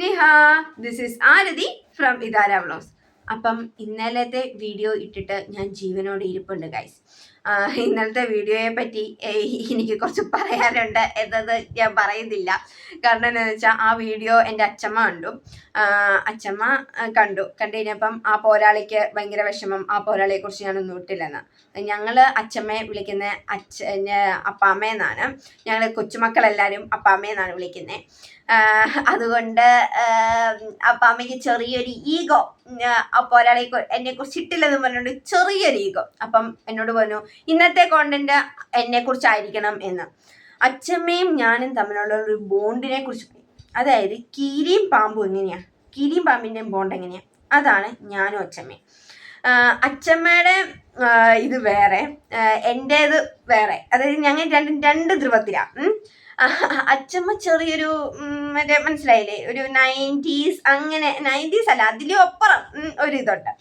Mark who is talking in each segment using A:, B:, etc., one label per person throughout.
A: Niha, this is Aarathi from ഇതാര vlogs. അപ്പം ഇന്നലത്തെ വീഡിയോ ഇട്ടിട്ട് ഞാൻ ജീവനോടെ ഇരിപ്പുണ്ട് ഗൈസ്. ഇന്നലത്തെ വീഡിയോയെ പറ്റി എനിക്ക് കുറച്ച് പറയാനുണ്ട് എന്നത് ഞാൻ പറയുന്നില്ല. കാരണം എന്താണെന്ന് വെച്ചാൽ ആ വീഡിയോ എൻ്റെ അച്ഛമ്മ അച്ഛമ്മ കണ്ടു കഴിഞ്ഞപ്പം ആ പോരാളിക്ക് ഭയങ്കര വിഷമം. ആ പോരാളിയെ കുറിച്ച് ഞാനൊന്നും ഇട്ടില്ലെന്ന്. ഞങ്ങൾ അച്ഛമ്മയെ വിളിക്കുന്ന അപ്പാമ്മയെന്നാണ്. ഞങ്ങൾ കൊച്ചുമക്കളെല്ലാവരും അപ്പാമ്മയെന്നാണ് വിളിക്കുന്നത്. അതുകൊണ്ട് അപ്പാമ്മയ്ക്ക് ചെറിയൊരു ഈഗോ, പോരാളി എന്നെ കുറിച്ച് ഇട്ടില്ലെന്ന് പറഞ്ഞുകൊണ്ട് ചെറിയൊരു ഈഗോ. അപ്പം എന്നോട് പറഞ്ഞു ഇന്നത്തെ കോണ്ടന്റ് എന്നെ കുറിച്ചായിരിക്കണം എന്ന്. അച്ഛമ്മയും ഞാനും തമ്മിലുള്ള ഒരു ബോണ്ടിനെ കുറിച്ച്, അതായത് കീരിയും പാമ്പും എങ്ങനെയാ, കീരിയും പാമ്പിൻ്റെയും ബോണ്ട് എങ്ങനെയാ, അതാണ് ഞാനും അച്ഛമ്മയും. അച്ഛമ്മയുടെ ഇത് വേറെ, എൻ്റേത് വേറെ. അതായത് ഞങ്ങൾ രണ്ട് ധ്രുവത്തിലാണ്. അച്ഛമ്മ ചെറിയൊരു മറ്റേ മനസ്സിലായില്ലേ, ഒരു 90s, അങ്ങനെ 90s അല്ല അതിലും അപ്പുറം ഒരു ഇതുണ്ട്.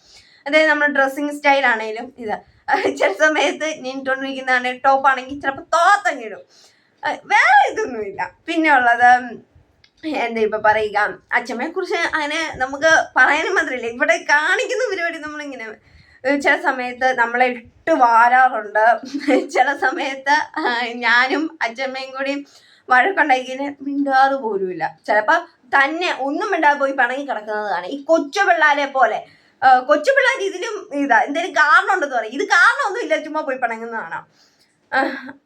A: അതായത് നമ്മുടെ ഡ്രസ്സിങ് സ്റ്റൈലാണേലും ഇത് ചില സമയത്ത് ഞാൻ ഇട്ടുകൊണ്ടിരിക്കുന്നതാണ് ടോപ്പ് ആണെങ്കിൽ ചിലപ്പോൾ തോത്തങ്ങിടും. വേറെ ഇതൊന്നുമില്ല. പിന്നെ ഉള്ളത് എന്താ ഇപ്പൊ പറയുക, അച്ഛമ്മയെ കുറിച്ച് അങ്ങനെ നമുക്ക് പറയാനും മാത്രമില്ല. ഇവിടെ കാണിക്കുന്ന പരിപാടി നമ്മളിങ്ങനെ ചില സമയത്ത് നമ്മളെ ഇട്ട് വാരാറുണ്ട്. ചില സമയത്ത് ഞാനും അച്ഛമ്മയും കൂടി വഴക്കുണ്ടാക്കിന് മിണ്ടാറ് പോലുമില്ല. ചിലപ്പോൾ തന്നെ ഒന്നും മിണ്ടാതെ പോയി പിണങ്ങി കിടക്കുന്നതാണ്. ഈ കൊച്ചു പിള്ളേരെ പോലെ, കൊച്ചു പിള്ളേർ ഇതിലും ഇതാ, എന്തെങ്കിലും കാരണം ഉണ്ടെന്ന് പറയും. ഇത് കാരണമൊന്നും ഇല്ല, ചുമ്മാ പോയി പിണങ്ങുന്നതാണ്.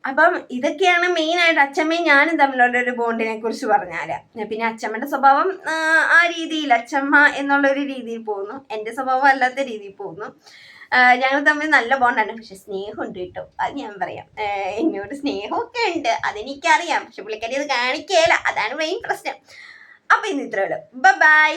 A: അപ്പം ഇതൊക്കെയാണ് മെയിനായിട്ട് അച്ഛമ്മയും ഞാനും തമ്മിലുള്ള ഒരു ബോണ്ടിനെ കുറിച്ച് പറഞ്ഞാൽ. പിന്നെ അച്ഛമ്മയുടെ സ്വഭാവം ആ രീതിയിൽ, അച്ഛമ്മ എന്നുള്ളൊരു രീതിയിൽ പോകുന്നു, എൻ്റെ സ്വഭാവം അല്ലാത്ത രീതിയിൽ പോകുന്നു. ഞങ്ങൾ തമ്മിൽ നല്ല ബോണ്ടാണ്. പക്ഷെ സ്നേഹമുണ്ട് കേട്ടോ, അത് ഞാൻ പറയാം. എന്നോട് സ്നേഹമൊക്കെ ഉണ്ട്, അതെനിക്കറിയാം. പക്ഷെ പുള്ളിക്കാരി അത് കാണിക്കേല, അതാണ് മെയിൻ പ്രശ്നം. അപ്പൊ ഇന്ന് ഇത്രേ ഉള്ളൂ. ബൈ.